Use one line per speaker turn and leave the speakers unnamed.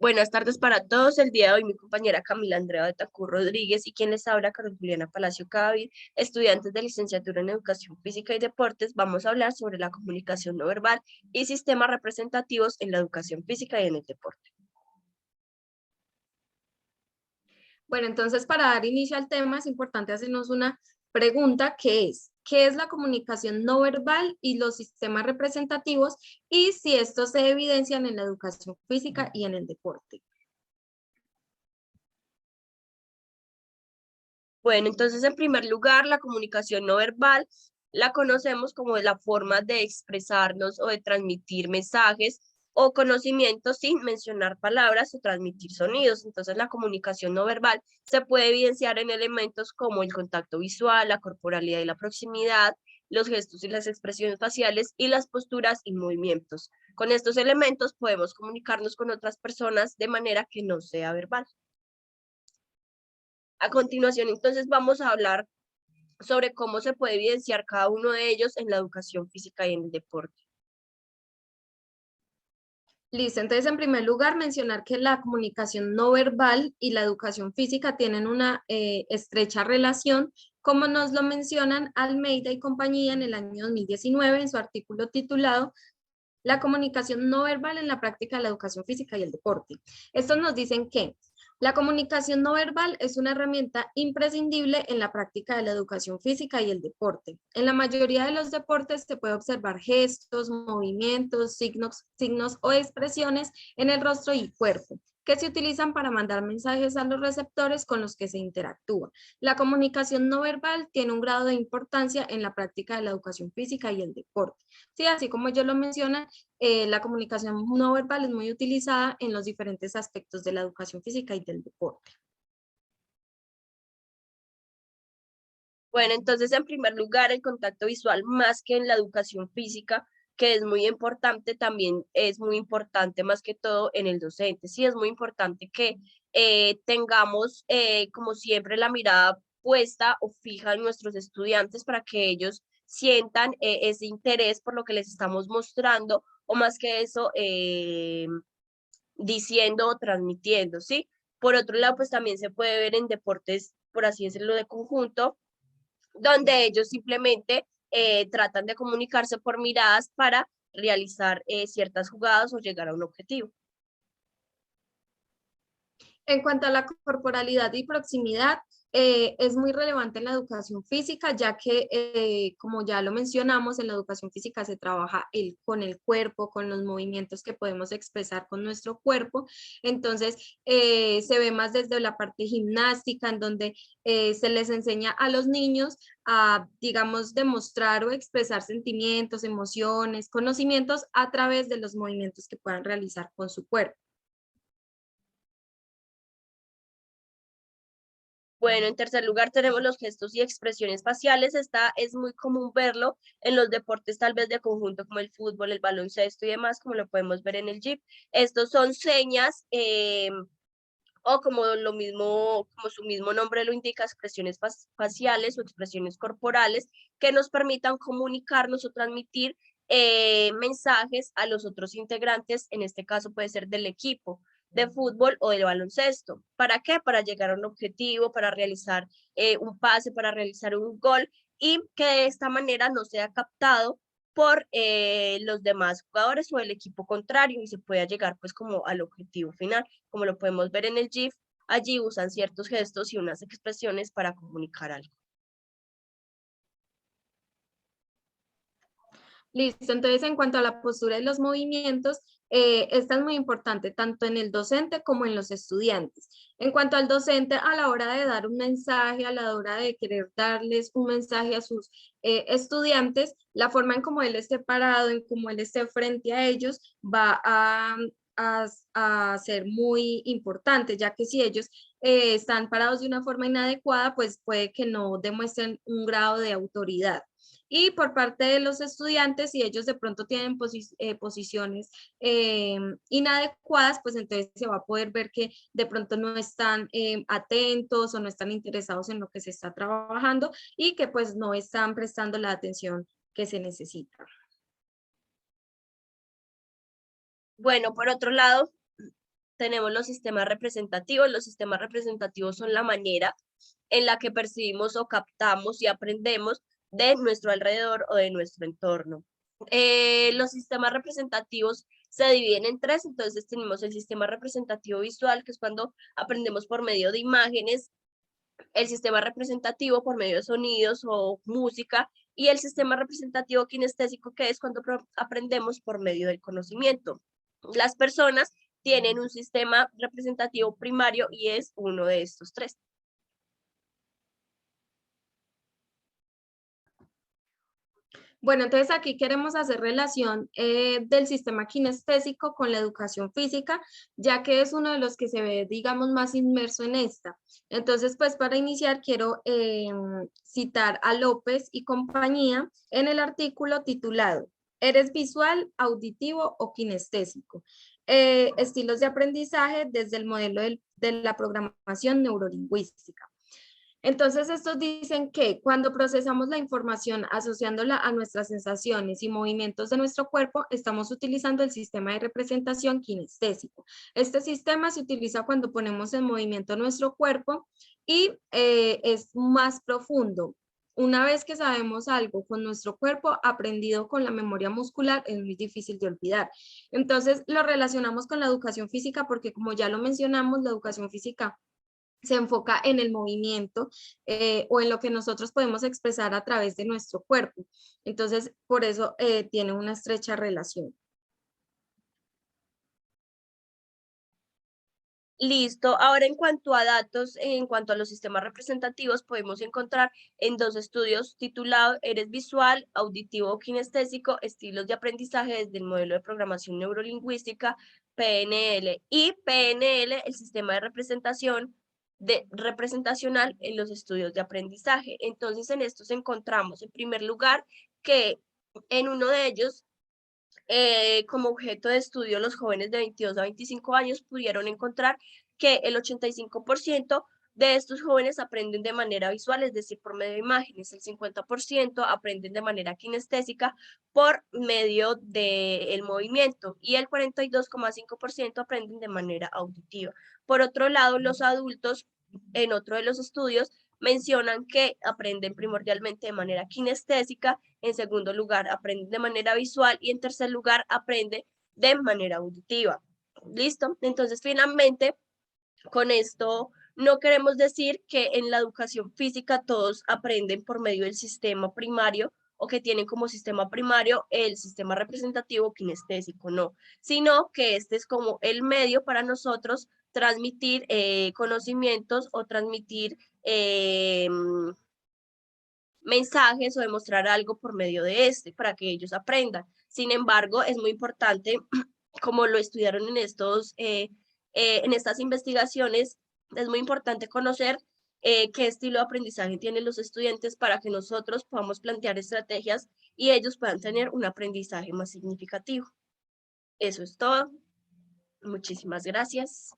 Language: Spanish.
Buenas tardes para todos. El día de hoy mi compañera Camila Andrea Betacur Rodríguez y quien les habla, Carol Juliana Palacio Cadavid, estudiantes de licenciatura en Educación Física y Deportes, vamos a hablar sobre la comunicación no verbal y sistemas representativos en la educación física y en el deporte.
Bueno, entonces para dar inicio al tema es importante hacernos una pregunta que es, ¿qué es la comunicación no verbal y los sistemas representativos y si estos se evidencian en la educación física y en el deporte?
Bueno, entonces en primer lugar, la comunicación no verbal la conocemos como la forma de expresarnos o de transmitir mensajes o conocimientos sin mencionar palabras o transmitir sonidos. Entonces la comunicación no verbal se puede evidenciar en elementos como el contacto visual, la corporalidad y la proximidad, los gestos y las expresiones faciales y las posturas y movimientos. Con estos elementos podemos comunicarnos con otras personas de manera que no sea verbal. A continuación, entonces, vamos a hablar sobre cómo se puede evidenciar cada uno de ellos en la educación física y en el deporte.
Listo, entonces en primer lugar mencionar que la comunicación no verbal y la educación física tienen una estrecha relación, como nos lo mencionan Almeida y compañía en el año 2019 en su artículo titulado La comunicación no verbal en la práctica de la educación física y el deporte. Estos nos dicen que la comunicación no verbal es una herramienta imprescindible en la práctica de la educación física y el deporte. En la mayoría de los deportes se puede observar gestos, movimientos, signos o expresiones en el rostro y cuerpo que se utilizan para mandar mensajes a los receptores con los que se interactúa. La comunicación no verbal tiene un grado de importancia en la práctica de la educación física y el deporte. Sí, así como ellos lo mencionan, la comunicación no verbal es muy utilizada en los diferentes aspectos de la educación física y del deporte.
Bueno, entonces, en primer lugar, el contacto visual, más que en la educación física, que es muy importante, también es muy importante más que todo en el docente. Sí, es muy importante que tengamos, como siempre, la mirada puesta o fija en nuestros estudiantes para que ellos sientan ese interés por lo que les estamos mostrando o más que eso, diciendo o transmitiendo, ¿sí? Por otro lado, pues también se puede ver en deportes, por así decirlo, de conjunto, donde ellos simplemente tratan de comunicarse por miradas para realizar ciertas jugadas o llegar a un objetivo.
En cuanto a la corporalidad y proximidad, es muy relevante en la educación física, ya que, como ya lo mencionamos, en la educación física se trabaja con el cuerpo, con los movimientos que podemos expresar con nuestro cuerpo. Entonces, se ve más desde la parte gimnástica, en donde se les enseña a los niños a, digamos, demostrar o expresar sentimientos, emociones, conocimientos a través de los movimientos que puedan realizar con su cuerpo.
Bueno, en tercer lugar tenemos los gestos y expresiones faciales. Esta es muy común verlo en los deportes tal vez de conjunto como el fútbol, el baloncesto y demás, como lo podemos ver en el gym. Estos son señas o como lo mismo, como su mismo nombre lo indica, expresiones faciales o expresiones corporales que nos permitan comunicarnos o transmitir mensajes a los otros integrantes, en este caso puede ser del equipo de fútbol o de baloncesto. ¿Para qué? Para llegar a un objetivo, para realizar un pase, para realizar un gol y que de esta manera no sea captado por los demás jugadores o el equipo contrario y se pueda llegar pues como al objetivo final. Como lo podemos ver en el GIF, allí usan ciertos gestos y unas expresiones para comunicar algo.
Listo, entonces en cuanto a la postura y los movimientos, esta es muy importante tanto en el docente como en los estudiantes. En cuanto al docente, a la hora de dar un mensaje, a la hora de querer darles un mensaje a sus estudiantes, la forma en cómo él esté parado, en cómo él esté frente a ellos, va a ser muy importante, ya que si ellos están parados de una forma inadecuada, pues puede que no demuestren un grado de autoridad. Y por parte de los estudiantes, si ellos de pronto tienen posiciones inadecuadas, pues entonces se va a poder ver que de pronto no están atentos o no están interesados en lo que se está trabajando y que pues no están prestando la atención que se necesita.
Bueno, por otro lado, tenemos los sistemas representativos. Los sistemas representativos son la manera en la que percibimos o captamos y aprendemos de nuestro alrededor o de nuestro entorno. Los sistemas representativos se dividen en tres, entonces tenemos el sistema representativo visual, que es cuando aprendemos por medio de imágenes, el sistema representativo por medio de sonidos o música, y el sistema representativo kinestésico, que es cuando aprendemos por medio del conocimiento. Las personas tienen un sistema representativo primario y es uno de estos tres.
Bueno, entonces aquí queremos hacer relación del sistema kinestésico con la educación física, ya que es uno de los que se ve, digamos, más inmerso en esta. Entonces, pues para iniciar quiero citar a López y compañía en el artículo titulado ¿Eres visual, auditivo o kinestésico? Estilos de aprendizaje desde el modelo de la programación neurolingüística. Entonces, estos dicen que cuando procesamos la información asociándola a nuestras sensaciones y movimientos de nuestro cuerpo, estamos utilizando el sistema de representación kinestésico. Este sistema se utiliza cuando ponemos en movimiento nuestro cuerpo y es más profundo. Una vez que sabemos algo con nuestro cuerpo aprendido con la memoria muscular, es muy difícil de olvidar. Entonces, lo relacionamos con la educación física porque, como ya lo mencionamos, la educación física se enfoca en el movimiento o en lo que nosotros podemos expresar a través de nuestro cuerpo. Entonces, por eso tiene una estrecha relación.
Listo. Ahora, en cuanto a datos, en cuanto a los sistemas representativos, podemos encontrar en dos estudios titulados ¿Eres visual, auditivo o kinestésico? Estilos de aprendizaje desde el modelo de programación neurolingüística, PNL, y PNL, el sistema de representación representacional en los estudios de aprendizaje. Entonces, en estos encontramos, en primer lugar, que en uno de ellos como objeto de estudio, los jóvenes de 22 a 25 años pudieron encontrar que el 85% de estos jóvenes aprenden de manera visual, es decir, por medio de imágenes, el 50% aprenden de manera kinestésica por medio del movimiento y el 42,5% aprenden de manera auditiva. Por otro lado, los adultos, en otro de los estudios, mencionan que aprenden primordialmente de manera kinestésica, en segundo lugar aprenden de manera visual y en tercer lugar aprenden de manera auditiva. ¿Listo? Entonces, finalmente, con esto no queremos decir que en la educación física todos aprenden por medio del sistema primario o que tienen como sistema primario el sistema representativo kinestésico, no, sino que este es como el medio para nosotros transmitir conocimientos o transmitir mensajes o demostrar algo por medio de este para que ellos aprendan. Sin embargo, es muy importante, como lo estudiaron en estas investigaciones, es muy importante conocer qué estilo de aprendizaje tienen los estudiantes para que nosotros podamos plantear estrategias y ellos puedan tener un aprendizaje más significativo. Eso es todo. Muchísimas gracias.